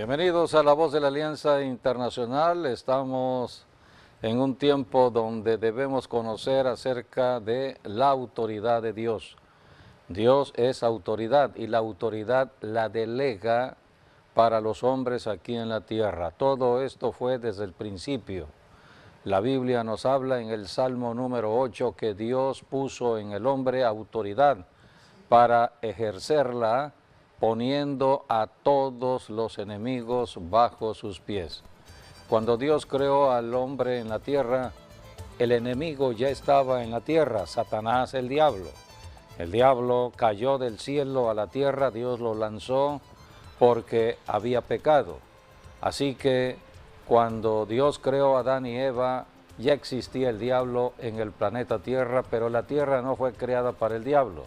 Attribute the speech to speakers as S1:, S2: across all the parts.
S1: Bienvenidos a La Voz de la Alianza Internacional. Estamos en un tiempo donde debemos conocer acerca de la autoridad de Dios. Dios es autoridad y la autoridad la delega para los hombres aquí en la tierra. Todo esto fue desde el principio. La Biblia nos habla en el Salmo número 8 que Dios puso en el hombre autoridad para ejercerla, poniendo a todos los enemigos bajo sus pies. Cuando Dios creó al hombre en la tierra, el enemigo ya estaba en la tierra, Satanás, el diablo. El diablo cayó del cielo a la tierra, Dios lo lanzó porque había pecado. Así que cuando Dios creó a Adán y Eva, ya existía el diablo en el planeta Tierra, pero la tierra no fue creada para el diablo.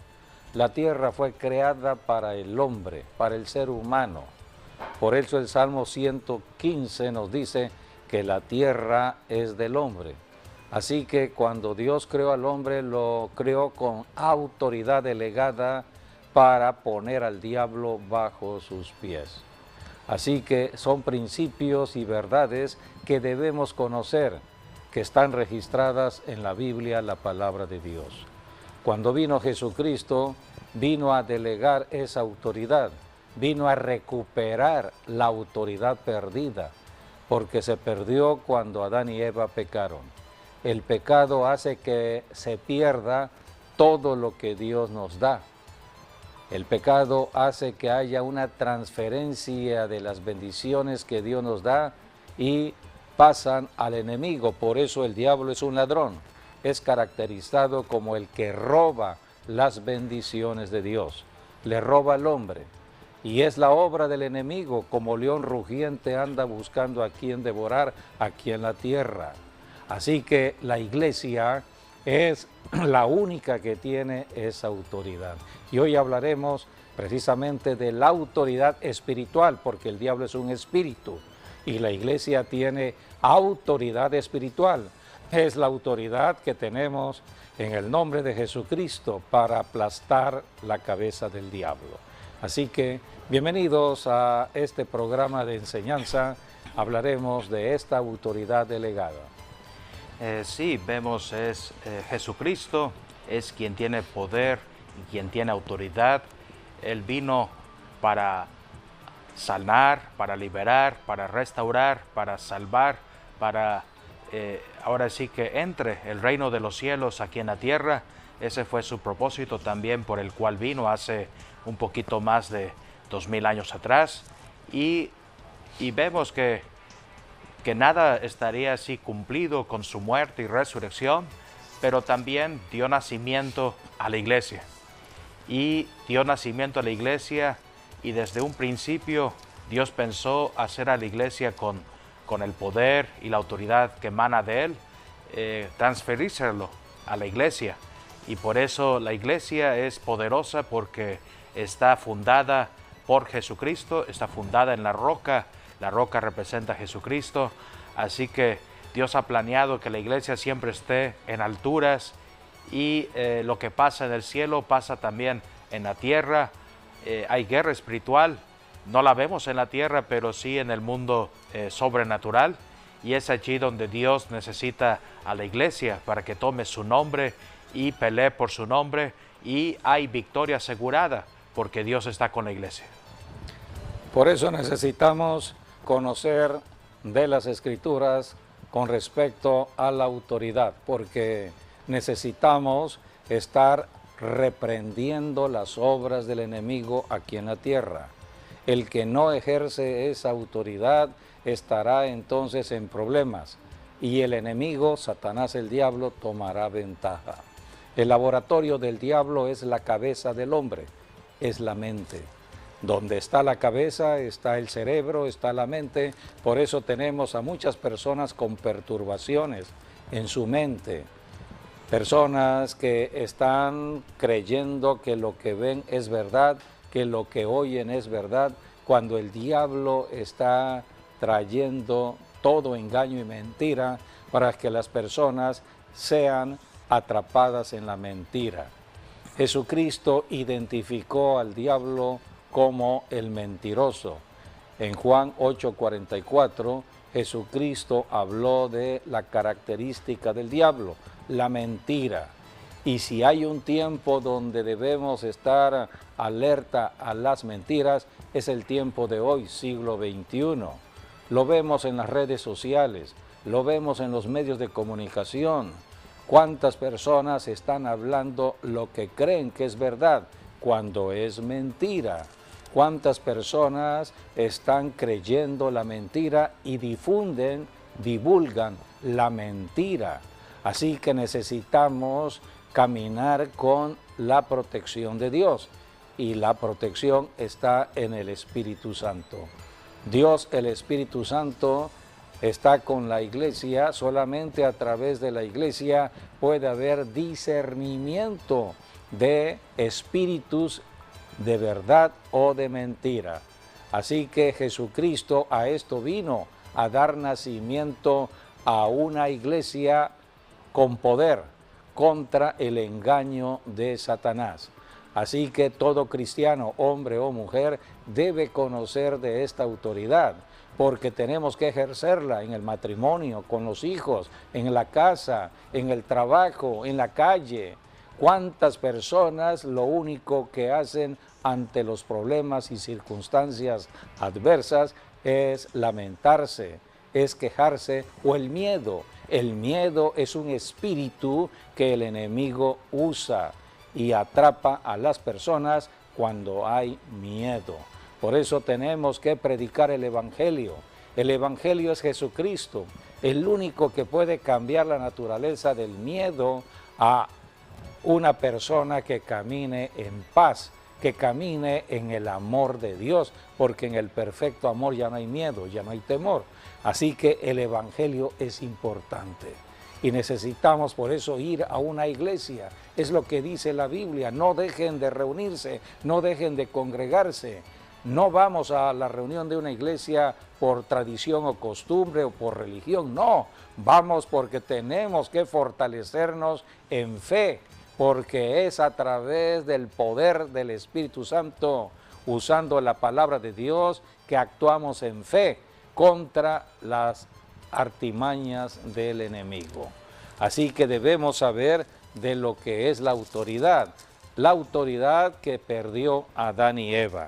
S1: La tierra fue creada para el hombre, para el ser humano. Por eso el Salmo 115 nos dice que la tierra es del hombre. Así que cuando Dios creó al hombre, lo creó con autoridad delegada para poner al diablo bajo sus pies. Así que son principios y verdades que debemos conocer, que están registradas en la Biblia, la palabra de Dios. Cuando vino Jesucristo, vino a delegar esa autoridad, vino a recuperar la autoridad perdida, porque se perdió cuando Adán y Eva pecaron. El pecado hace que se pierda todo lo que Dios nos da. El pecado hace que haya una transferencia de las bendiciones que Dios nos da y pasan al enemigo. Por eso el diablo es un ladrón. Es caracterizado como el que roba las bendiciones de Dios. Le roba al hombre. Y es la obra del enemigo, como león rugiente anda buscando a quien devorar aquí en la tierra. Así que la iglesia es la única que tiene esa autoridad. Y hoy hablaremos precisamente de la autoridad espiritual, porque el diablo es un espíritu y la iglesia tiene autoridad espiritual. Es la autoridad que tenemos en el nombre de Jesucristo para aplastar la cabeza del diablo. Así que bienvenidos a este programa de enseñanza. Hablaremos de esta autoridad delegada.
S2: Sí, vemos es Jesucristo, es quien tiene poder y quien tiene autoridad. Él vino para sanar, para liberar, para restaurar, para salvar, para ahora sí que entre el reino de los cielos aquí en la tierra. Ese fue su propósito también por el cual vino hace un poquito más de 2000 años atrás. Y vemos que nada estaría así cumplido con su muerte y resurrección, pero también dio nacimiento a la iglesia. Y dio nacimiento a la iglesia y desde un principio Dios pensó hacer a la iglesia con el poder y la autoridad que emana de él, transferírselo a la iglesia. Y por eso la iglesia es poderosa porque está fundada por Jesucristo, está fundada en la roca representa a Jesucristo, así que Dios ha planeado que la iglesia siempre esté en alturas y lo que pasa en el cielo pasa también en la tierra. Hay guerra espiritual, no la vemos en la tierra, pero sí en el mundo sobrenatural, y es allí donde Dios necesita a la iglesia para que tome su nombre y pelee por su nombre, y hay victoria asegurada porque Dios está con la iglesia.
S1: Por eso necesitamos conocer de las Escrituras con respecto a la autoridad, porque necesitamos estar reprendiendo las obras del enemigo aquí en la tierra. El que no ejerce esa autoridad estará entonces en problemas y el enemigo, Satanás el diablo, tomará ventaja. El laboratorio del diablo es la cabeza del hombre, es la mente. Donde está la cabeza, está el cerebro, está la mente. Por eso tenemos a muchas personas con perturbaciones en su mente. Personas que están creyendo que lo que ven es verdad, que lo que oyen es verdad, cuando el diablo está trayendo todo engaño y mentira para que las personas sean atrapadas en la mentira. Jesucristo identificó al diablo como el mentiroso. En Juan 8:44, Jesucristo habló de la característica del diablo, la mentira. Y si hay un tiempo donde debemos estar alerta a las mentiras, es el tiempo de hoy, siglo XXI. Lo vemos en las redes sociales, lo vemos en los medios de comunicación. ¿Cuántas personas están hablando lo que creen que es verdad cuando es mentira? ¿Cuántas personas están creyendo la mentira y divulgan la mentira? Así que necesitamos caminar con la protección de Dios, y la protección está en el Espíritu Santo. Dios, el Espíritu Santo, está con la iglesia. Solamente a través de la iglesia puede haber discernimiento de espíritus de verdad o de mentira. Así que Jesucristo a esto vino, a dar nacimiento a una iglesia con poder contra el engaño de Satanás. Así que todo cristiano, hombre o mujer, debe conocer de esta autoridad, porque tenemos que ejercerla en el matrimonio, con los hijos, en la casa, en el trabajo, en la calle. ¿Cuántas personas lo único que hacen ante los problemas y circunstancias adversas es lamentarse, es quejarse, o el miedo? El miedo es un espíritu que el enemigo usa y atrapa a las personas cuando hay miedo. Por eso tenemos que predicar el Evangelio. El Evangelio es Jesucristo, el único que puede cambiar la naturaleza del miedo a una persona que camine en paz, que camine en el amor de Dios, porque en el perfecto amor ya no hay miedo, ya no hay temor. Así que el Evangelio es importante y necesitamos por eso ir a una iglesia. Es lo que dice la Biblia: no dejen de reunirse, no dejen de congregarse. No vamos a la reunión de una iglesia por tradición o costumbre o por religión, no, vamos porque tenemos que fortalecernos en fe, porque es a través del poder del Espíritu Santo, usando la palabra de Dios, que actuamos en fe contra las artimañas del enemigo. Así que debemos saber de lo que es la autoridad que perdió Adán y Eva.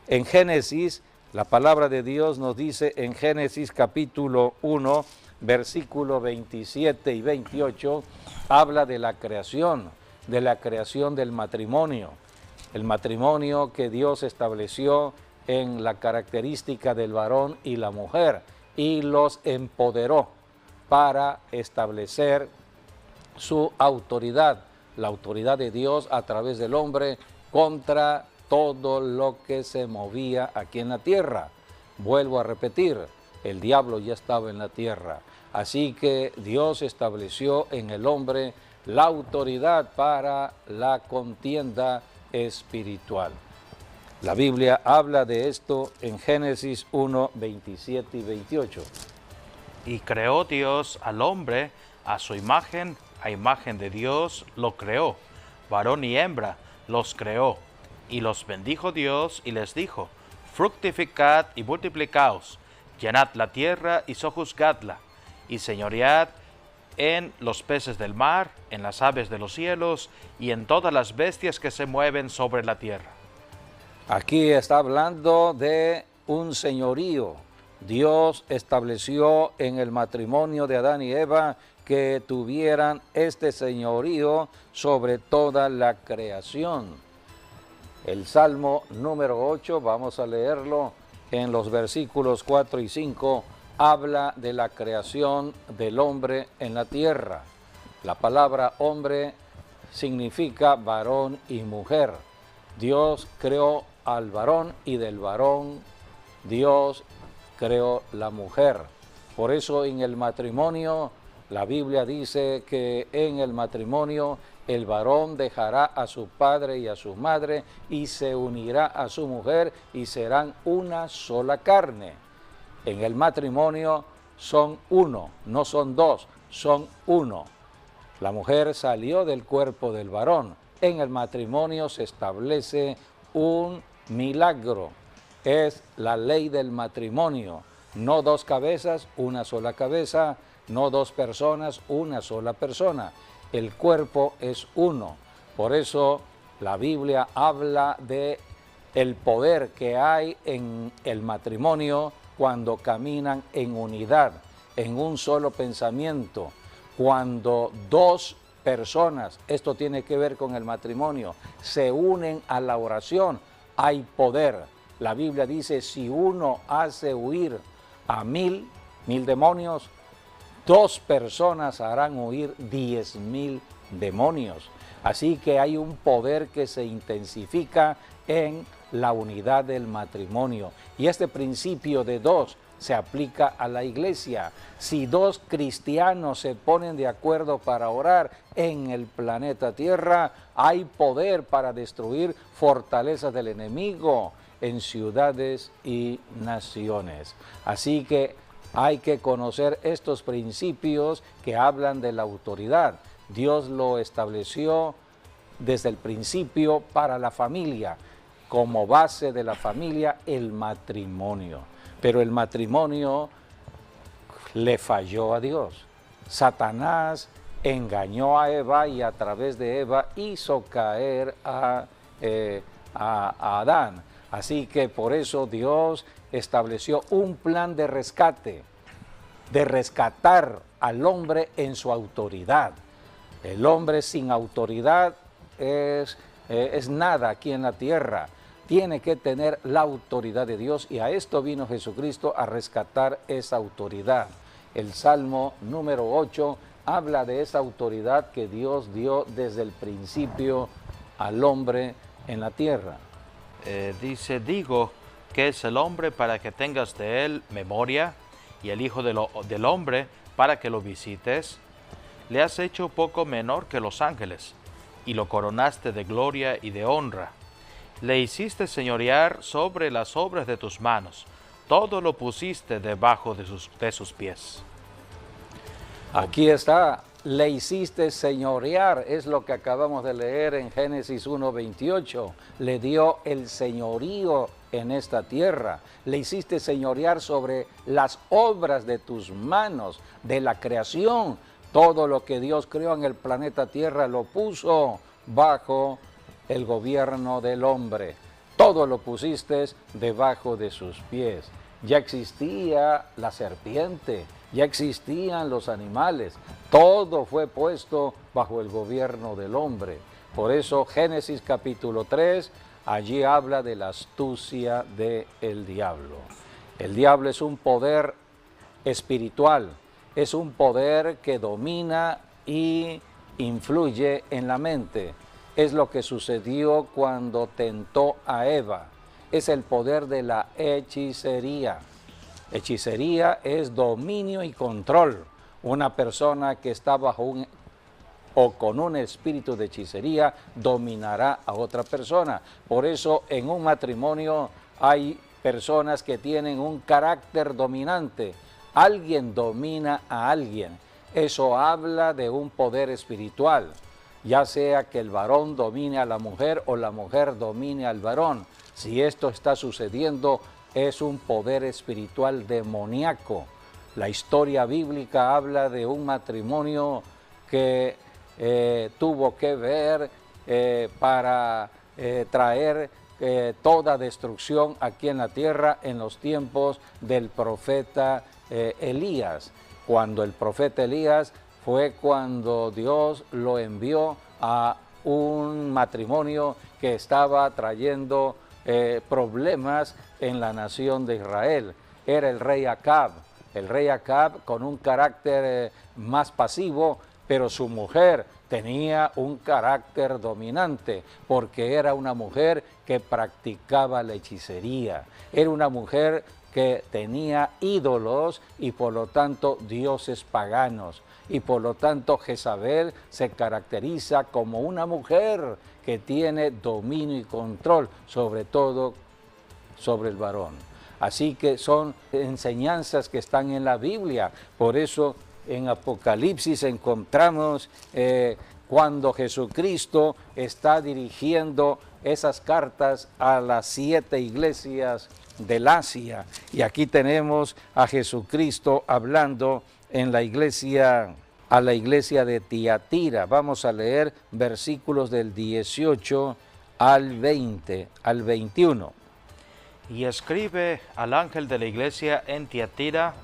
S1: En Génesis, la palabra de Dios nos dice en Génesis capítulo 1, versículo 27 y 28, habla de la creación del matrimonio. El matrimonio que Dios estableció en la característica del varón y la mujer, y los empoderó para establecer su autoridad, la autoridad de Dios a través del hombre contra todo lo que se movía aquí en la tierra. Vuelvo a repetir, el diablo ya estaba en la tierra, así que Dios estableció en el hombre la autoridad para la contienda espiritual. La Biblia habla de esto en Génesis 1, 27 y 28.
S2: Y creó Dios al hombre a su imagen, a imagen de Dios lo creó, varón y hembra los creó. Y los bendijo Dios y les dijo: fructificad y multiplicaos, llenad la tierra y sojuzgadla, y señoread en los peces del mar, en las aves de los cielos, y en todas las bestias que se mueven sobre la tierra.
S1: Aquí está hablando de un señorío. Dios estableció en el matrimonio de Adán y Eva que tuvieran este señorío sobre toda la creación. El Salmo número 8, vamos a leerlo en los versículos 4 y 5, habla de la creación del hombre en la tierra. La palabra hombre significa varón y mujer. Dios creó al varón y del varón Dios creó la mujer. Por eso en el matrimonio, la Biblia dice que en el matrimonio el varón dejará a su padre y a su madre y se unirá a su mujer y serán una sola carne. En el matrimonio son uno, no son dos, son uno. La mujer salió del cuerpo del varón. En el matrimonio se establece un milagro. es la ley del matrimonio. No dos cabezas, una sola cabeza, no dos personas, una sola persona. El cuerpo es uno. Por eso la Biblia habla de el poder que hay en el matrimonio cuando caminan en unidad, en un solo pensamiento. Cuando dos personas, esto tiene que ver con el matrimonio, se unen a la oración, hay poder. La Biblia dice, si uno hace huir a mil demonios, dos personas harán huir 10,000 demonios. Así que hay un poder que se intensifica en la unidad del matrimonio. Y este principio de dos se aplica a la iglesia. Si dos cristianos se ponen de acuerdo para orar en el planeta Tierra, hay poder para destruir fortalezas del enemigo en ciudades y naciones. Así que hay que conocer estos principios que hablan de la autoridad. Dios lo estableció desde el principio para la familia, como base de la familia el matrimonio. Pero el matrimonio le falló a Dios. Satanás engañó a Eva y a través de Eva hizo caer a Adán. Así que por eso Dios estableció un plan de rescate, de rescatar al hombre en su autoridad. El hombre sin autoridad es nada aquí en la tierra. Tiene que tener la autoridad de Dios y a esto vino Jesucristo a rescatar esa autoridad. El Salmo número 8 habla de esa autoridad que Dios dio desde el principio al hombre en la tierra.
S2: Dice, digo, ¿qué es el hombre para que tengas de él memoria? Y el Hijo del hombre para que lo visites. Le has hecho poco menor que los ángeles, y lo coronaste de gloria y de honra. Le hiciste señorear sobre las obras de tus manos, todo lo pusiste debajo de sus pies.
S1: Aquí está, le hiciste señorear, es lo que acabamos de leer en Génesis 1:28. Le dio el señorío en esta tierra. Le hiciste señorear sobre las obras de tus manos, de la creación. Todo lo que Dios creó en el planeta Tierra lo puso bajo el gobierno del hombre. Todo lo pusiste debajo de sus pies. Ya existía la serpiente, ya existían los animales. Todo fue puesto bajo el gobierno del hombre. Por eso Génesis capítulo 3, allí habla de la astucia del diablo. El diablo es un poder espiritual, es un poder que domina y influye en la mente. Es lo que sucedió cuando tentó a Eva. Es el poder de la hechicería. Hechicería es dominio y control. Una persona que está bajo o con un espíritu de hechicería dominará a otra persona. Por eso en un matrimonio hay personas que tienen un carácter dominante. Alguien domina a alguien. Eso habla de un poder espiritual, ya sea que el varón domine a la mujer o la mujer domine al varón. Si esto está sucediendo, es un poder espiritual demoníaco. La historia bíblica habla de un matrimonio que tuvo que ver para traer toda destrucción aquí en la tierra en los tiempos del profeta Elías. Cuando el profeta Elías fue cuando Dios lo envió a un matrimonio que estaba trayendo problemas en la nación de Israel. Era el rey Acab con un carácter más pasivo, pero su mujer tenía un carácter dominante, porque era una mujer que practicaba la hechicería, era una mujer que tenía ídolos y por lo tanto dioses paganos. Y por lo tanto Jezabel se caracteriza como una mujer que tiene dominio y control, sobre todo sobre el varón. Así que son enseñanzas que están en la Biblia. Por eso en Apocalipsis encontramos cuando Jesucristo está dirigiendo esas cartas a las 7 iglesias del Asia. Y aquí tenemos a Jesucristo hablando en la iglesia, a la iglesia de Tiatira. Vamos a leer versículos del 18 al 20, al 21.
S2: Y escribe al ángel de la iglesia en Tiatira,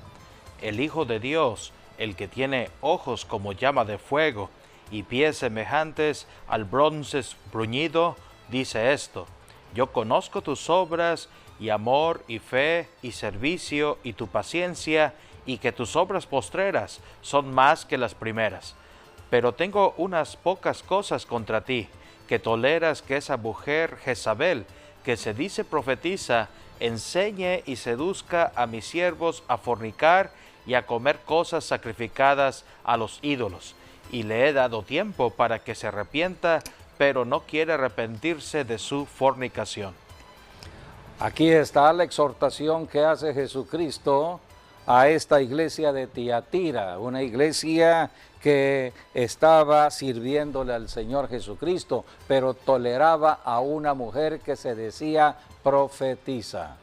S2: el Hijo de Dios, el que tiene ojos como llama de fuego y pies semejantes al bronce bruñido, dice esto: yo conozco tus obras y amor y fe y servicio y tu paciencia, y que tus obras postreras son más que las primeras. Pero tengo unas pocas cosas contra ti, que toleras que esa mujer Jezabel, que se dice profetiza, enseñe y seduzca a mis siervos a fornicar y a comer cosas sacrificadas a los ídolos. Y le he dado tiempo para que se arrepienta, pero no quiere arrepentirse de su fornicación.
S1: Aquí está la exhortación que hace Jesucristo a esta iglesia de Tiatira, una iglesia que estaba sirviéndole al Señor Jesucristo, pero toleraba a una mujer que se decía profetiza.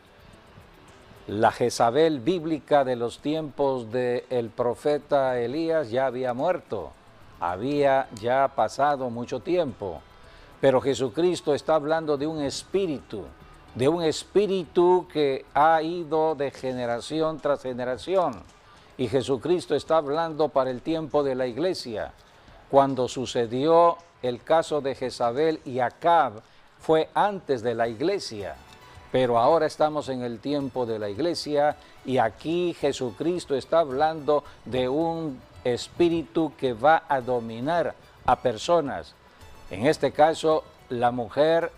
S1: La Jezabel bíblica de los tiempos del profeta Elías ya había muerto, había ya pasado mucho tiempo, pero Jesucristo está hablando de un espíritu que ha ido de generación tras generación. Y Jesucristo está hablando para el tiempo de la iglesia. Cuando sucedió el caso de Jezabel y Acab, fue antes de la iglesia. Pero ahora estamos en el tiempo de la iglesia y aquí Jesucristo está hablando de un espíritu que va a dominar a personas. En este caso, la mujer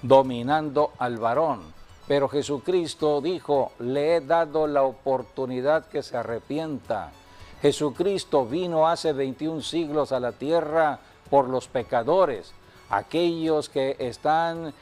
S1: dominando al varón. Pero Jesucristo dijo, le he dado la oportunidad que se arrepienta. Jesucristo vino hace 21 siglos a la tierra por los pecadores, aquellos que están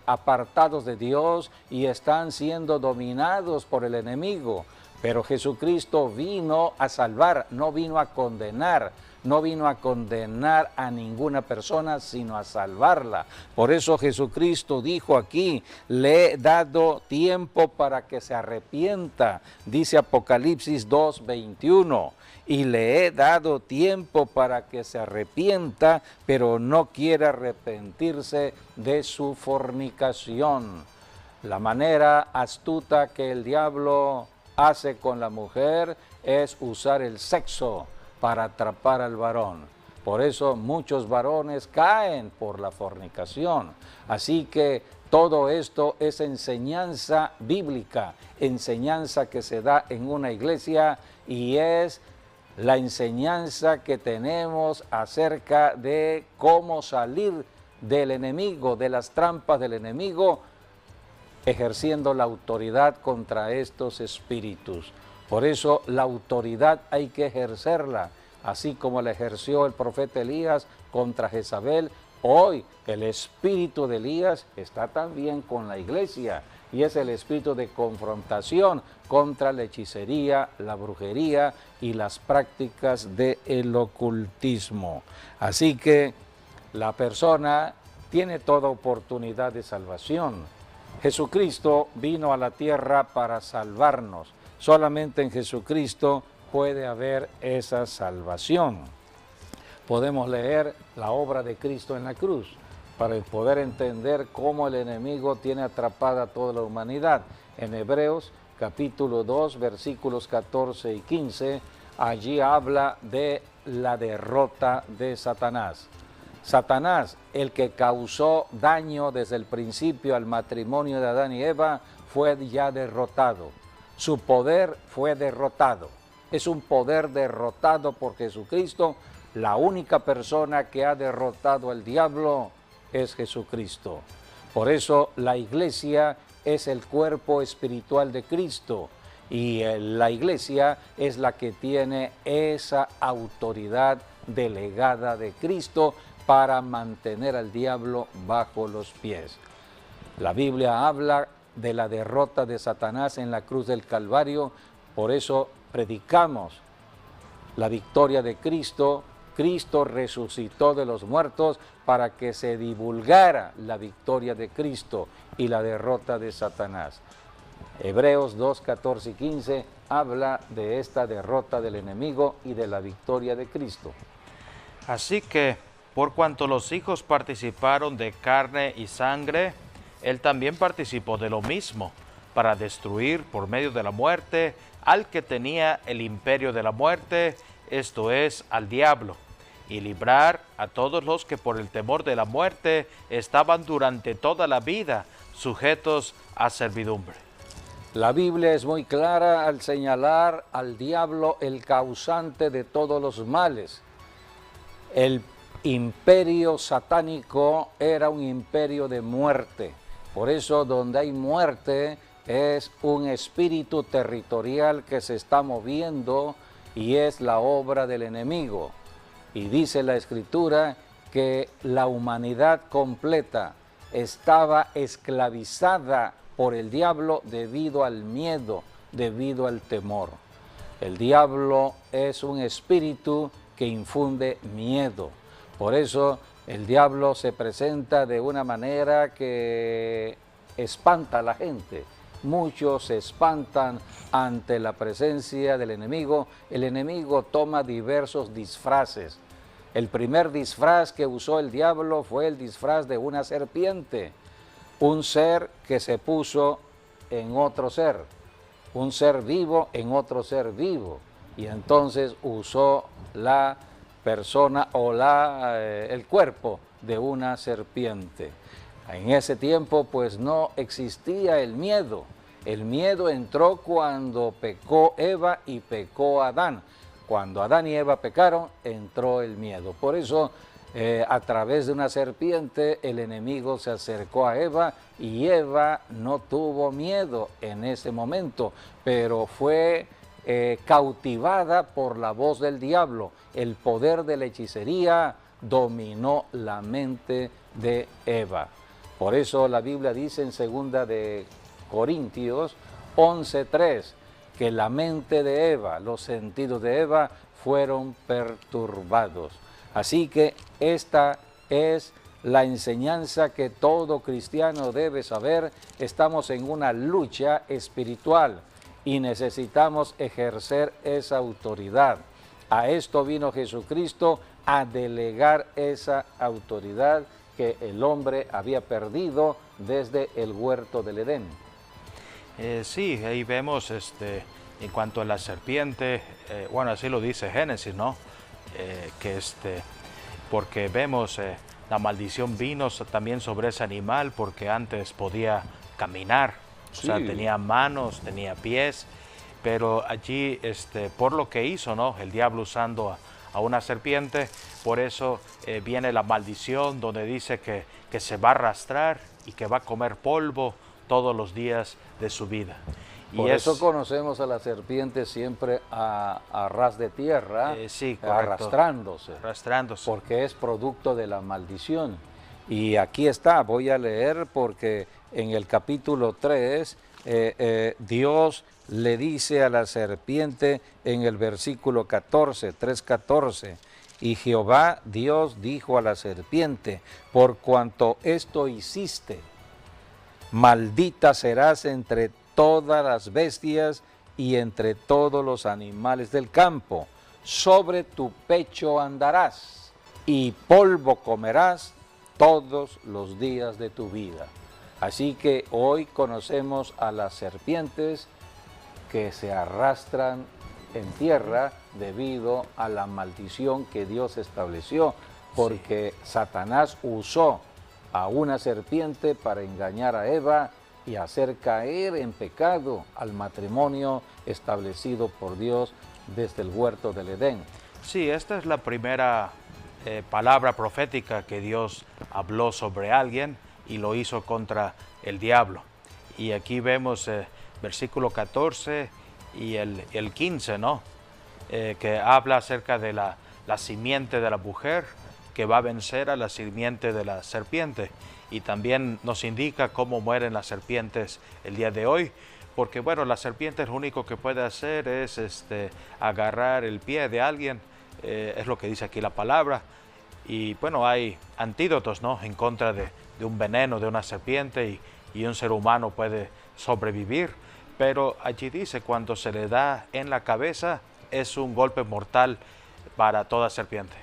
S1: apartados de Dios y están siendo dominados por el enemigo. Pero Jesucristo vino a salvar, no vino a condenar. No vino a condenar a ninguna persona, sino a salvarla. Por eso Jesucristo dijo aquí, le he dado tiempo para que se arrepienta. Dice Apocalipsis 2:21. Y le he dado tiempo para que se arrepienta, pero no quiere arrepentirse de su fornicación. La manera astuta que el diablo hace con la mujer es usar el sexo para atrapar al varón. Por eso muchos varones caen por la fornicación. Así que todo esto es enseñanza bíblica, enseñanza que se da en una iglesia y es la enseñanza que tenemos acerca de cómo salir del enemigo, de las trampas del enemigo, ejerciendo la autoridad contra estos espíritus. Por eso la autoridad hay que ejercerla, así como la ejerció el profeta Elías contra Jezabel. Hoy el espíritu de Elías está también con la iglesia y es el espíritu de confrontación contra la hechicería, la brujería y las prácticas del ocultismo. Así que la persona tiene toda oportunidad de salvación. Jesucristo vino a la tierra para salvarnos. Solamente en Jesucristo puede haber esa salvación. Podemos leer la obra de Cristo en la cruz para poder entender cómo el enemigo tiene atrapada a toda la humanidad. En Hebreos capítulo 2, versículos 14 y 15, allí habla de la derrota de Satanás. Satanás, el que causó daño desde el principio al matrimonio de Adán y Eva, fue ya derrotado. Su poder fue derrotado. Es un poder derrotado por Jesucristo. La única persona que ha derrotado al diablo es Jesucristo. Por eso la iglesia es el cuerpo espiritual de Cristo y la iglesia es la que tiene esa autoridad delegada de Cristo para mantener al diablo bajo los pies. La Biblia habla de la derrota de Satanás en la cruz del Calvario, por eso predicamos la victoria de Cristo, Cristo resucitó de los muertos para que se divulgara la victoria de Cristo y la derrota de Satanás. Hebreos 2, 14 y 15 habla de esta derrota del enemigo y de la victoria de Cristo.
S2: Así que, por cuanto los hijos participaron de carne y sangre, él también participó de lo mismo, para destruir por medio de la muerte al que tenía el imperio de la muerte, esto es, al diablo, y librar a todos los que por el temor de la muerte estaban durante toda la vida sujetos a servidumbre.
S1: La Biblia es muy clara al señalar al diablo el causante de todos los males. El imperio satánico era un imperio de muerte. Por eso, donde hay muerte, es un espíritu territorial que se está moviendo y es la obra del enemigo. Y dice la Escritura que la humanidad completa estaba esclavizada por el diablo debido al miedo, debido al temor. El diablo es un espíritu que infunde miedo. Por eso el diablo se presenta de una manera que espanta a la gente. Muchos se espantan ante la presencia del enemigo. El enemigo toma diversos disfraces. El primer disfraz que usó el diablo fue el disfraz de una serpiente, un ser que se puso en otro ser, un ser vivo en otro ser vivo, y entonces usó la persona o el cuerpo de una serpiente. En ese tiempo pues no existía el miedo. El miedo entró cuando pecó Eva y pecó Adán. Cuando Adán y Eva pecaron, entró el miedo. Por eso, a través de una serpiente, el enemigo se acercó a Eva y Eva no tuvo miedo en ese momento, pero fue cautivada por la voz del diablo. El poder de la hechicería dominó la mente de Eva. Por eso la Biblia dice en 2 de Corintios 11:3 que la mente de Eva, los sentidos de Eva fueron perturbados. Así que esta es la enseñanza que todo cristiano debe saber. Estamos en una lucha espiritual y necesitamos ejercer esa autoridad. A esto vino Jesucristo, a delegar esa autoridad que el hombre había perdido desde el huerto del Edén.
S2: Sí, ahí vemos en cuanto a la serpiente, bueno, así lo dice Génesis, ¿no? Porque vemos la maldición vino también sobre ese animal porque antes podía caminar,
S1: Sí.
S2: o sea, tenía manos, tenía pies, pero allí por lo que hizo, ¿no? El diablo usando a una serpiente, por eso viene la maldición donde dice que se va a arrastrar y que va a comer polvo todos los días de su vida.
S1: Por eso conocemos a la serpiente siempre a ras de tierra,
S2: sí,
S1: arrastrándose, porque es producto de la maldición. Y aquí está, voy a leer porque en el capítulo 3 Dios le dice a la serpiente en el versículo 14, 3:14, y Jehová Dios dijo a la serpiente, por cuanto esto hiciste, maldita serás entre todas las bestias y entre todos los animales del campo. Sobre tu pecho andarás y polvo comerás todos los días de tu vida. Así que hoy conocemos a las serpientes que se arrastran en tierra debido a la maldición que Dios estableció, porque sí, Satanás usó a una serpiente para engañar a Eva y hacer caer en pecado al matrimonio establecido por Dios desde el huerto del Edén.
S2: Sí, esta es la primera palabra profética que Dios habló sobre alguien y lo hizo contra el diablo. Y aquí vemos versículo 14 y el 15, ¿no? Que habla acerca de la simiente de la mujer que va a vencer a la simiente de la serpiente. Y también nos indica cómo mueren las serpientes el día de hoy, porque bueno, la serpiente lo único que puede hacer es agarrar el pie de alguien es lo que dice aquí la palabra. Y bueno, hay antídotos, ¿no?, en contra de un veneno, de una serpiente, y un ser humano puede sobrevivir. Pero allí dice, cuando se le da en la cabeza, es un golpe mortal para toda serpiente.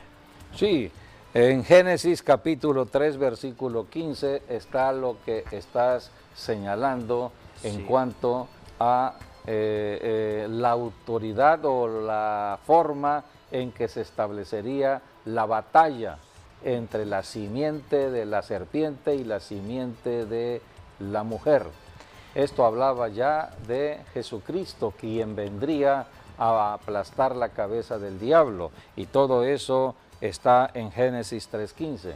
S1: Sí, en Génesis capítulo 3, versículo 15 está lo que estás señalando en cuanto a la autoridad o la forma en que se establecería la batalla entre la simiente de la serpiente y la simiente de la mujer. Esto hablaba ya de Jesucristo, quien vendría a aplastar la cabeza del diablo, y todo eso está en Génesis 3:15.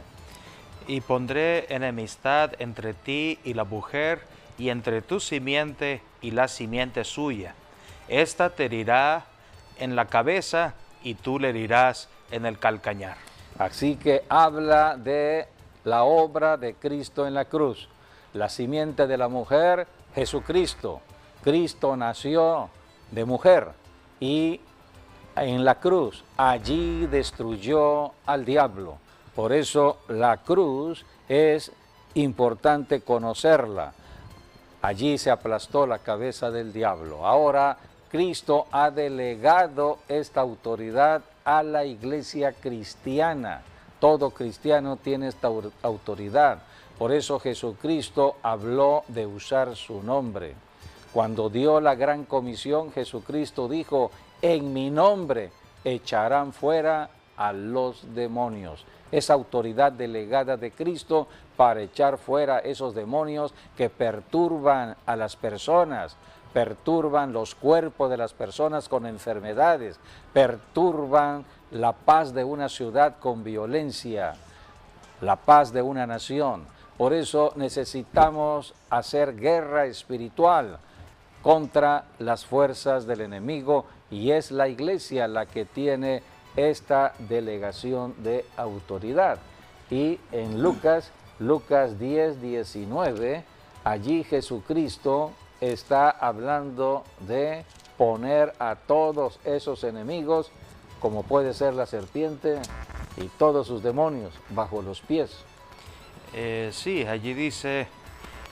S2: Y pondré enemistad entre ti y la mujer, y entre tu simiente y la simiente suya. Esta te herirá en la cabeza, y tú le herirás en el calcañar.
S1: Así que habla de la obra de Cristo en la cruz. La simiente de la mujer, Jesucristo. Cristo nació de mujer y en la cruz, allí destruyó al diablo. Por eso la cruz es importante conocerla. Allí se aplastó la cabeza del diablo. Ahora Cristo ha delegado esta autoridad a la iglesia cristiana. Todo cristiano tiene esta autoridad. Por eso Jesucristo habló de usar su nombre. Cuando dio la gran comisión, Jesucristo dijo: en mi nombre echarán fuera a los demonios. Esa autoridad delegada de Cristo para echar fuera esos demonios que perturban a las personas, perturban los cuerpos de las personas con enfermedades, perturban la paz de una ciudad con violencia, la paz de una nación. Por eso necesitamos hacer guerra espiritual contra las fuerzas del enemigo, y es la iglesia la que tiene esta delegación de autoridad. Y en Lucas 10, 19, allí Jesucristo está hablando de poner a todos esos enemigos, como puede ser la serpiente y todos sus demonios, bajo los pies.
S2: Sí, allí dice: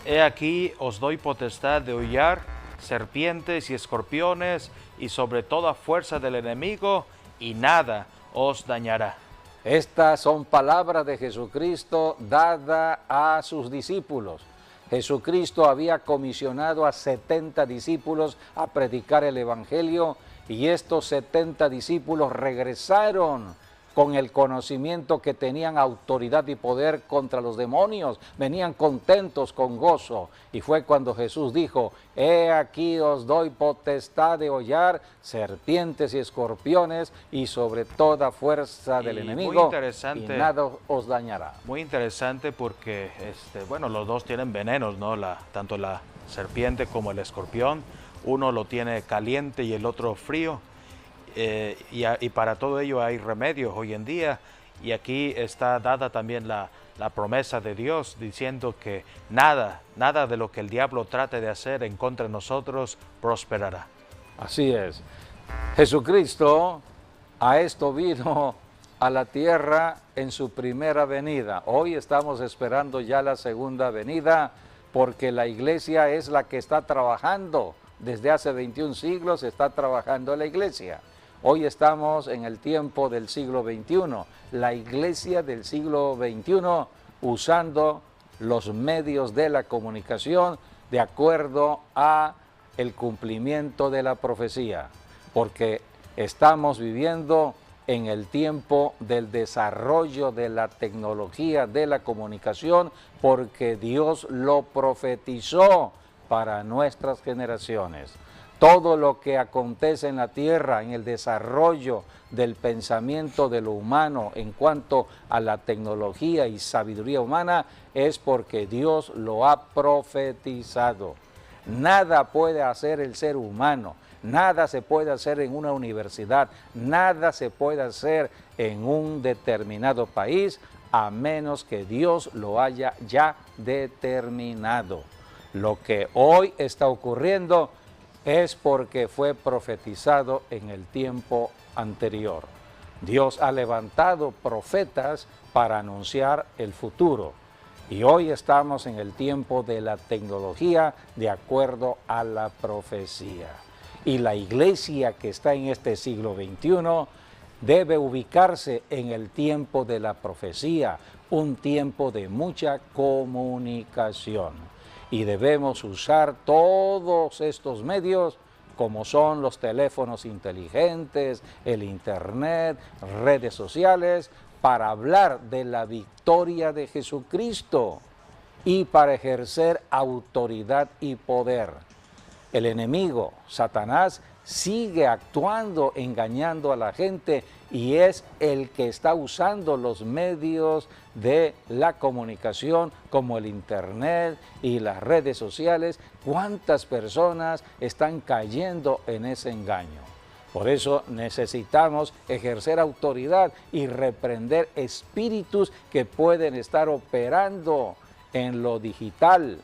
S2: he aquí os doy potestad de hollar serpientes y escorpiones, y sobre toda fuerza del enemigo, y nada os dañará.
S1: Estas son palabras de Jesucristo dadas a sus discípulos. Jesucristo había comisionado a 70 discípulos a predicar el Evangelio, y estos 70 discípulos regresaron con el conocimiento que tenían autoridad y poder contra los demonios. Venían contentos, con gozo. Y fue cuando Jesús dijo: he aquí os doy potestad de hollar serpientes y escorpiones, y sobre toda fuerza del enemigo, y nada os dañará.
S2: Muy interesante, porque bueno, los dos tienen venenos, ¿no? Tanto la serpiente como el escorpión. Uno lo tiene caliente y el otro frío. Y para todo ello hay remedios hoy en día, y aquí está dada también la promesa de Dios, diciendo que nada de lo que el diablo trate de hacer en contra de nosotros prosperará.
S1: Así es. Jesucristo a esto vino a la tierra en su primera venida. Hoy estamos esperando ya la segunda venida, porque la iglesia es la que está trabajando. Desde hace 21 siglos está trabajando la iglesia. Hoy estamos en el tiempo del siglo XXI, la iglesia del siglo XXI usando los medios de la comunicación de acuerdo a el cumplimiento de la profecía, porque estamos viviendo en el tiempo del desarrollo de la tecnología de la comunicación, porque Dios lo profetizó para nuestras generaciones. Todo lo que acontece en la tierra, en el desarrollo del pensamiento de lo humano en cuanto a la tecnología y sabiduría humana, es porque Dios lo ha profetizado. Nada puede hacer el ser humano, nada se puede hacer en una universidad, nada se puede hacer en un determinado país, a menos que Dios lo haya ya determinado. Lo que hoy está ocurriendo es porque fue profetizado en el tiempo anterior. Dios ha levantado profetas para anunciar el futuro. Y hoy estamos en el tiempo de la tecnología de acuerdo a la profecía. Y la iglesia que está en este siglo XXI debe ubicarse en el tiempo de la profecía, un tiempo de mucha comunicación. Y debemos usar todos estos medios como son los teléfonos inteligentes, el internet, redes sociales, para hablar de la victoria de Jesucristo y para ejercer autoridad y poder. El enemigo, Satanás, sigue actuando, engañando a la gente y es el que está usando los medios de la comunicación como el internet y las redes sociales. ¿Cuántas personas están cayendo en ese engaño? Por eso necesitamos ejercer autoridad y reprender espíritus que pueden estar operando en lo digital,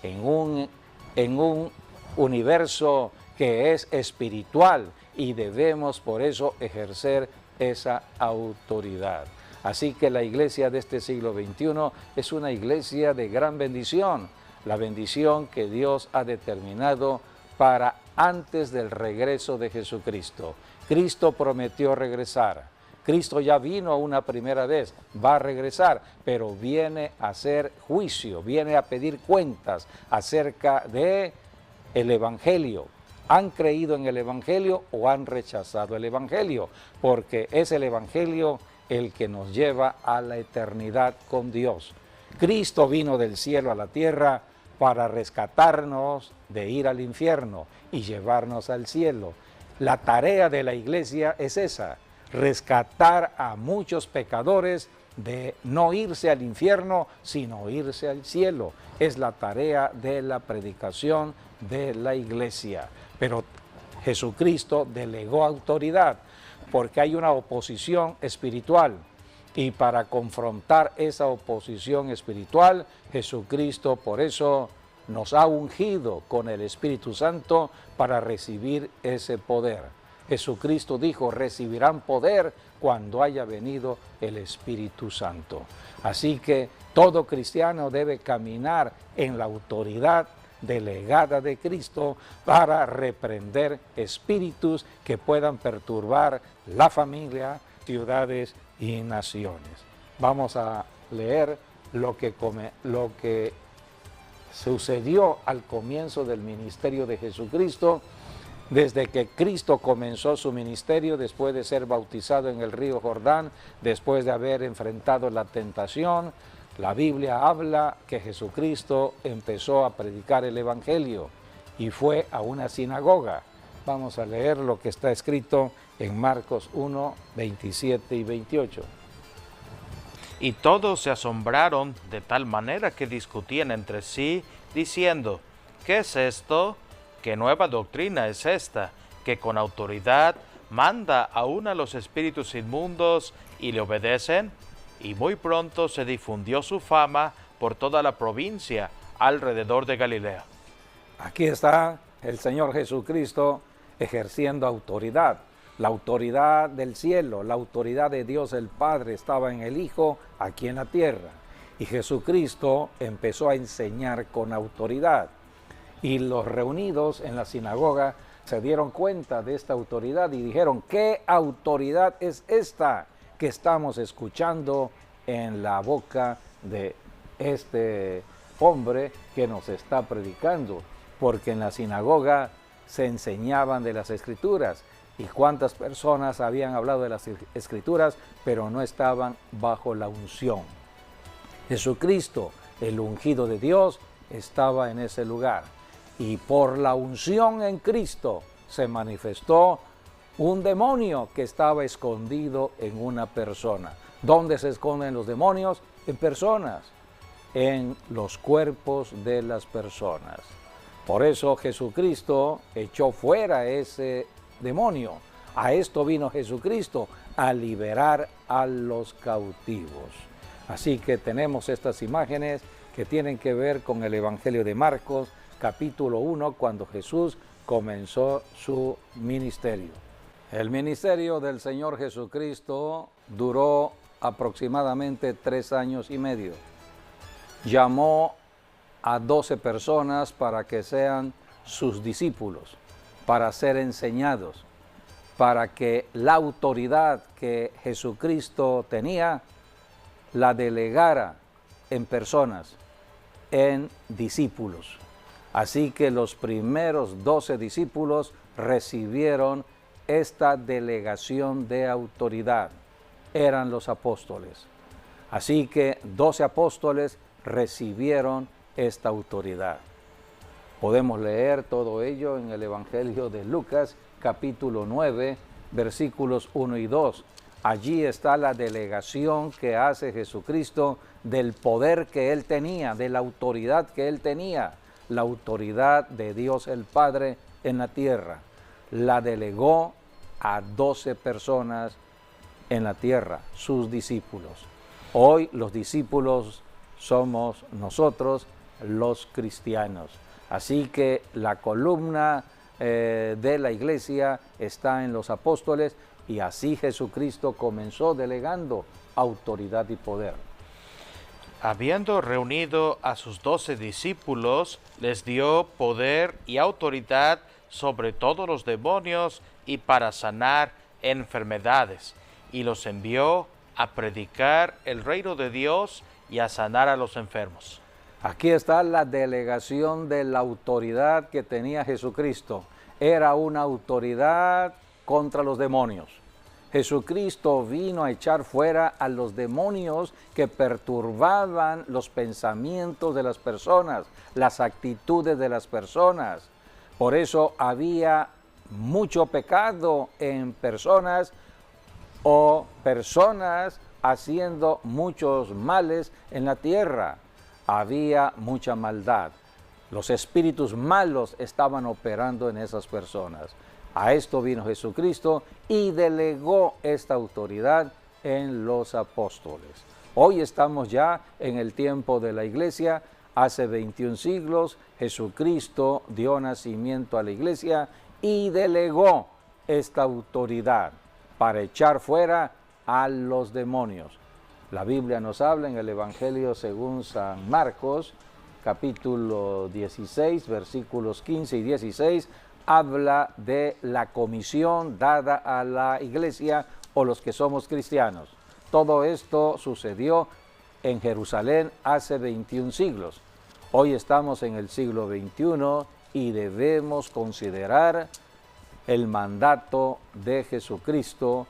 S1: en un universo que es espiritual, y debemos por eso ejercer esa autoridad. Así que la iglesia de este siglo XXI es una iglesia de gran bendición, la bendición que Dios ha determinado para antes del regreso de Jesucristo. Cristo prometió regresar. Cristo ya vino una primera vez, va a regresar, pero viene a hacer juicio, viene a pedir cuentas acerca de el Evangelio. ¿Han creído en el Evangelio o han rechazado el Evangelio? Porque es el Evangelio el que nos lleva a la eternidad con Dios. Cristo vino del cielo a la tierra para rescatarnos de ir al infierno y llevarnos al cielo. La tarea de la iglesia es esa, rescatar a muchos pecadores de no irse al infierno, sino irse al cielo. Es la tarea de la predicación de la iglesia. Pero Jesucristo delegó autoridad porque hay una oposición espiritual. Y para confrontar esa oposición espiritual, Jesucristo por eso nos ha ungido con el Espíritu Santo para recibir ese poder. Jesucristo dijo, recibirán poder cuando haya venido el Espíritu Santo. Así que todo cristiano debe caminar en la autoridad delegada de Cristo para reprender espíritus que puedan perturbar la familia, ciudades y naciones. Vamos a leer lo que sucedió al comienzo del ministerio de Jesucristo, desde que Cristo comenzó su ministerio, después de ser bautizado en el río Jordán, después de haber enfrentado la tentación. La Biblia habla que Jesucristo empezó a predicar el Evangelio y fue a una sinagoga. Vamos a leer lo que está escrito en Marcos 1, 27 y 28.
S2: Y todos se asombraron de tal manera que discutían entre sí, diciendo, ¿qué es esto? ¿Qué nueva doctrina es esta? Que con autoridad manda aún a los espíritus inmundos y le obedecen. Y muy pronto se difundió su fama por toda la provincia alrededor de Galilea.
S1: Aquí está el Señor Jesucristo ejerciendo autoridad. La autoridad del cielo, la autoridad de Dios el Padre estaba en el Hijo aquí en la tierra. Y Jesucristo empezó a enseñar con autoridad. Y los reunidos en la sinagoga se dieron cuenta de esta autoridad y dijeron, ¿qué autoridad es esta que estamos escuchando en la boca de este hombre que nos está predicando? Porque en la sinagoga se enseñaban de las Escrituras. Y cuántas personas habían hablado de las Escrituras, pero no estaban bajo la unción. Jesucristo, el ungido de Dios, estaba en ese lugar. Y por la unción en Cristo se manifestó un demonio que estaba escondido en una persona. ¿Dónde se esconden los demonios? En personas, en los cuerpos de las personas. Por eso Jesucristo echó fuera ese demonio. A esto vino Jesucristo, a liberar a los cautivos. Así que tenemos estas imágenes que tienen que ver con el Evangelio de Marcos, capítulo 1, cuando Jesús comenzó su ministerio. El ministerio del Señor Jesucristo duró aproximadamente 3 años y medio. Llamó a 12 personas para que sean sus discípulos, para ser enseñados, para que la autoridad que Jesucristo tenía la delegara en personas, en discípulos. Así que los primeros 12 discípulos recibieron esta delegación de autoridad. Eran los apóstoles. Así que 12 apóstoles recibieron esta autoridad. Podemos leer todo ello en el Evangelio de Lucas, capítulo 9, versículos 1 y 2. Allí está la delegación que hace Jesucristo del poder que Él tenía, de la autoridad que Él tenía, la autoridad de Dios el Padre en la tierra. La delegó a 12 personas en la tierra, sus discípulos. Hoy los discípulos somos nosotros, los cristianos. Así que la columna de la iglesia está en los apóstoles, y así Jesucristo comenzó delegando autoridad y poder.
S2: Habiendo reunido a sus 12 discípulos, les dio poder y autoridad sobre todos los demonios y para sanar enfermedades, y los envió a predicar el reino de Dios y a sanar a los enfermos.
S1: Aquí está la delegación de la autoridad que tenía Jesucristo. Era una autoridad contra los demonios. Jesucristo vino a echar fuera a los demonios que perturbaban los pensamientos de las personas, las actitudes de las personas. Por eso había mucho pecado en personas o personas haciendo muchos males en la tierra. Había mucha maldad. Los espíritus malos estaban operando en esas personas. A esto vino Jesucristo y delegó esta autoridad en los apóstoles. Hoy estamos ya en el tiempo de la iglesia. Hace 21 siglos Jesucristo dio nacimiento a la iglesia y delegó esta autoridad para echar fuera a los demonios. La Biblia nos habla en el Evangelio según San Marcos, capítulo 16, versículos 15 y 16, habla de la comisión dada a la iglesia o los que somos cristianos. Todo esto sucedió en Jerusalén hace 21 siglos. Hoy estamos en el siglo XXI y debemos considerar el mandato de Jesucristo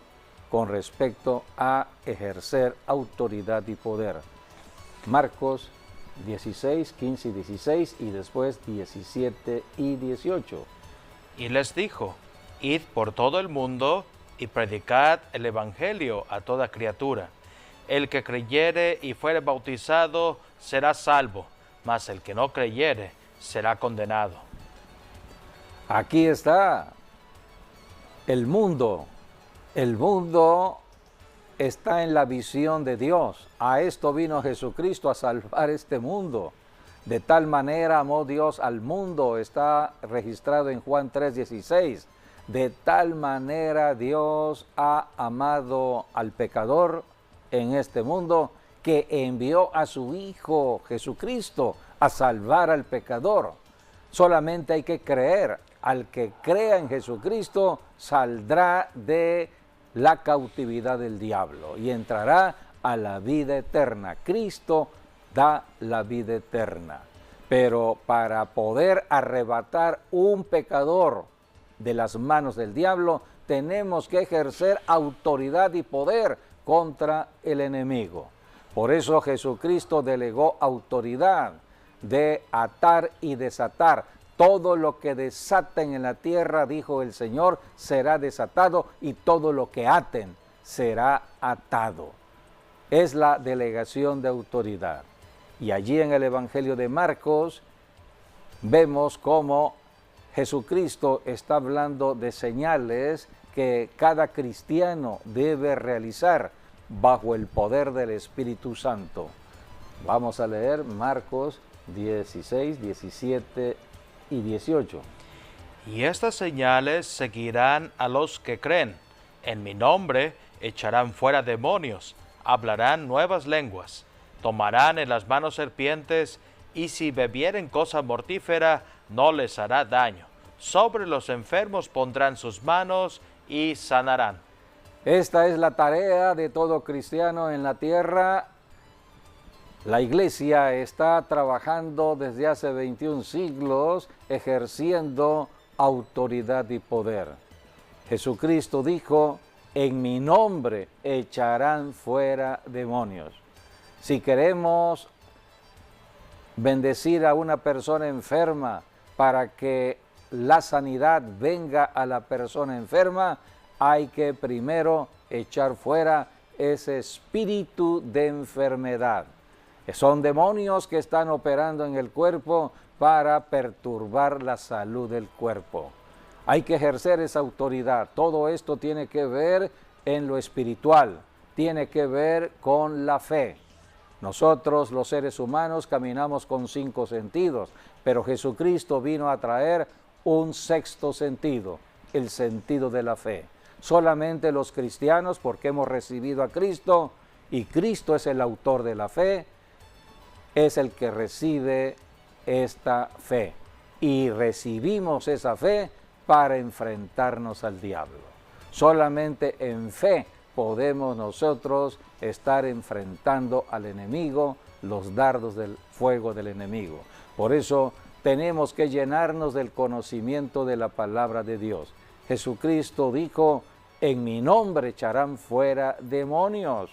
S1: con respecto a ejercer autoridad y poder. Marcos 16, 15 y 16 y después 17 y 18.
S2: Y les dijo, id por todo el mundo y predicad el evangelio a toda criatura. El que creyere y fuere bautizado será salvo, mas el que no creyere será condenado.
S1: Aquí está el mundo. El mundo está en la visión de Dios. A esto vino Jesucristo, a salvar este mundo. De tal manera amó Dios al mundo, está registrado en Juan 3:16. De tal manera Dios ha amado al pecador en este mundo, que envió a su Hijo Jesucristo a salvar al pecador. Solamente hay que creer. Al que crea en Jesucristo saldrá de la cautividad del diablo y entrará a la vida eterna. Cristo da la vida eterna. Pero para poder arrebatar un pecador de las manos del diablo, tenemos que ejercer autoridad y poder contra el enemigo. Por eso Jesucristo delegó autoridad de atar y desatar. Todo lo que desaten en la tierra, dijo el Señor, será desatado, y todo lo que aten será atado. Es la delegación de autoridad. Y allí en el Evangelio de Marcos vemos cómo Jesucristo está hablando de señales que cada cristiano debe realizar bajo el poder del Espíritu Santo. Vamos a leer Marcos 16, 17 y 18.
S2: Y estas señales seguirán a los que creen. En mi nombre echarán fuera demonios, hablarán nuevas lenguas, tomarán en las manos serpientes, y si bebieren cosa mortífera, no les hará daño. Sobre los enfermos pondrán sus manos y sanarán.
S1: Esta es la tarea de todo cristiano en la tierra. La Iglesia está trabajando desde hace 21 siglos, ejerciendo autoridad y poder. Jesucristo dijo, en mi nombre echarán fuera demonios. Si queremos bendecir a una persona enferma para que la sanidad venga a la persona enferma, hay que primero echar fuera ese espíritu de enfermedad. Son demonios que están operando en el cuerpo para perturbar la salud del cuerpo. Hay que ejercer esa autoridad. Todo esto tiene que ver en lo espiritual, tiene que ver con la fe. Nosotros, los seres humanos, caminamos con 5 sentidos, pero Jesucristo vino a traer un 6º sentido, el sentido de la fe. Solamente los cristianos, porque hemos recibido a Cristo, y Cristo es el autor de la fe, es el que recibe esta fe. Y recibimos esa fe para enfrentarnos al diablo. Solamente en fe podemos nosotros estar enfrentando al enemigo, los dardos del fuego del enemigo. Por eso tenemos que llenarnos del conocimiento de la palabra de Dios. Jesucristo dijo, en mi nombre echarán fuera demonios.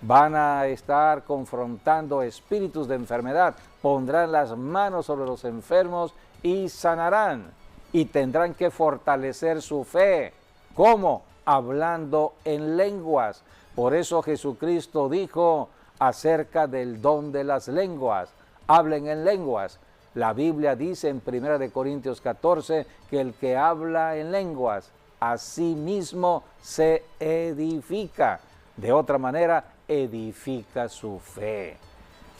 S1: Van a estar confrontando espíritus de enfermedad, pondrán las manos sobre los enfermos y sanarán. Y tendrán que fortalecer su fe. ¿Cómo? Hablando en lenguas. Por eso Jesucristo dijo acerca del don de las lenguas. Hablen en lenguas. La Biblia dice en 1 Corintios 14 que el que habla en lenguas, a sí mismo se edifica. De otra manera, edifica su fe.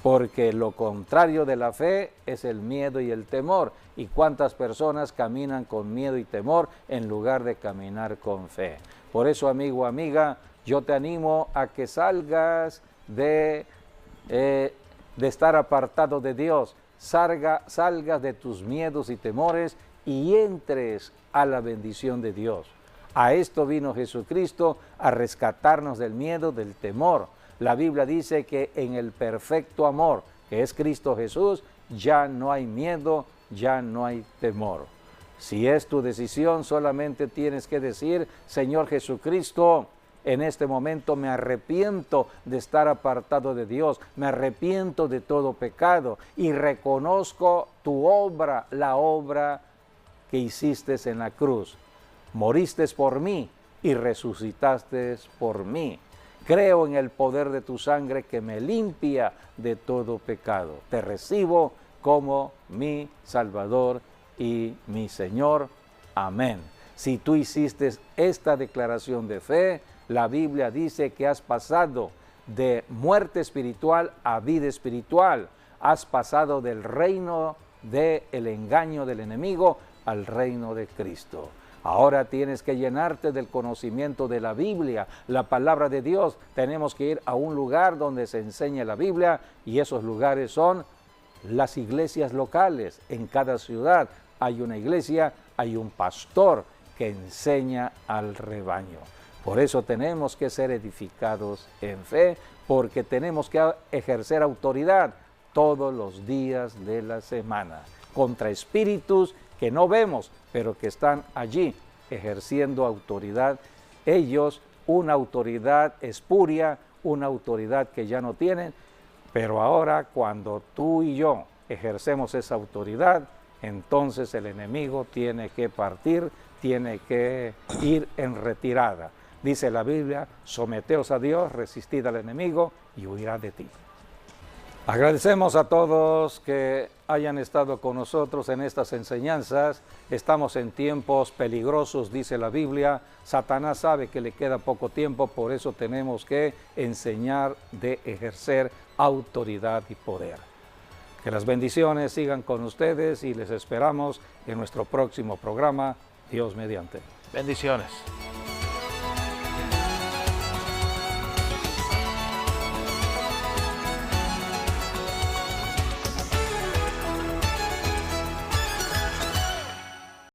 S1: Porque lo contrario de la fe es el miedo y el temor. ¿Y cuántas personas caminan con miedo y temor en lugar de caminar con fe? Por eso, amigo, amiga, yo te animo a que salgas de estar apartado de Dios. Salgas de tus miedos y temores y entres a la bendición de Dios. A esto vino Jesucristo, a rescatarnos del miedo, del temor. La Biblia dice que en el perfecto amor, que es Cristo Jesús, ya no hay miedo, ya no hay temor. Si es tu decisión, solamente tienes que decir, Señor Jesucristo, en este momento me arrepiento de estar apartado de Dios, me arrepiento de todo pecado y reconozco tu obra, la obra que hiciste en la cruz. Moriste por mí y resucitaste por mí. Creo en el poder de tu sangre que me limpia de todo pecado. Te recibo como mi Salvador y mi Señor. Amén. Si tú hiciste esta declaración de fe, la Biblia dice que has pasado de muerte espiritual a vida espiritual. Has pasado del reino del engaño del enemigo al reino de Cristo. Ahora tienes que llenarte del conocimiento de la Biblia, la palabra de Dios. Tenemos que ir a un lugar donde se enseñe la Biblia y esos lugares son las iglesias locales. En cada ciudad hay una iglesia, hay un pastor que enseña al rebaño. Por eso tenemos que ser edificados en fe, porque tenemos que ejercer autoridad todos los días de la semana contra espíritus que no vemos, pero que están allí ejerciendo autoridad. Ellos, una autoridad espuria, una autoridad que ya no tienen, pero ahora cuando tú y yo ejercemos esa autoridad, entonces el enemigo tiene que partir, tiene que ir en retirada. Dice la Biblia, someteos a Dios, resistid al enemigo y huirá de ti. Agradecemos a todos que hayan estado con nosotros en estas enseñanzas. Estamos en tiempos peligrosos, dice la Biblia. Satanás sabe que le queda poco tiempo, por eso tenemos que enseñar de ejercer autoridad y poder. Que las bendiciones sigan con ustedes y les esperamos en nuestro próximo programa, Dios mediante.
S2: Bendiciones.